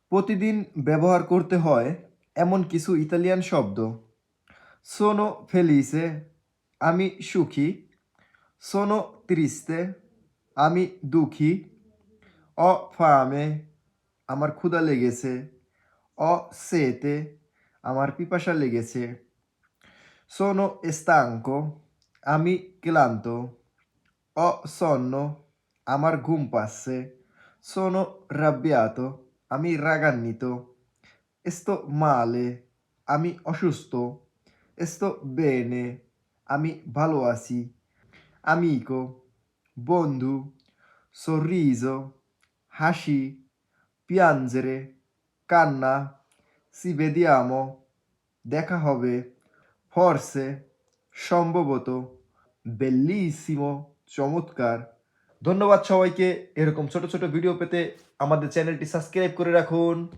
প্রতিদিন ব্যবহার করতে হয় এমন কিছু ইতালিয়ান শব্দ। সোনো ফেলিসে, আমি সুখী। সোনো ট্রিস্তে, আমি দুঃখী। অ ফামে, আমার ক্ষুধা লেগেছে। অ সেতে, আমার পিপাসা লেগেছে। সোনো এস্তাঙ্কো, আমি ক্লান্ত। অ সন্নো, আমার ঘুম পাচ্ছে। সোনো রাব্বিয়াতো, আমি রাগান্বিত। sto male, আমি অসুস্থ। sto bene, আমি ভালো আছি। amico, বন্ধু। sorriso, হাসি। piangere, কান্না। ci vediamo, দেখা হবে। forse, সম্ভবত। bellissimo, চমৎকার। ধন্যবাদ সবাইকে। এরকম ছোট ছোট ভিডিও পেতে আমাদের চ্যানেলটি সাবস্ক্রাইব করে রাখুন।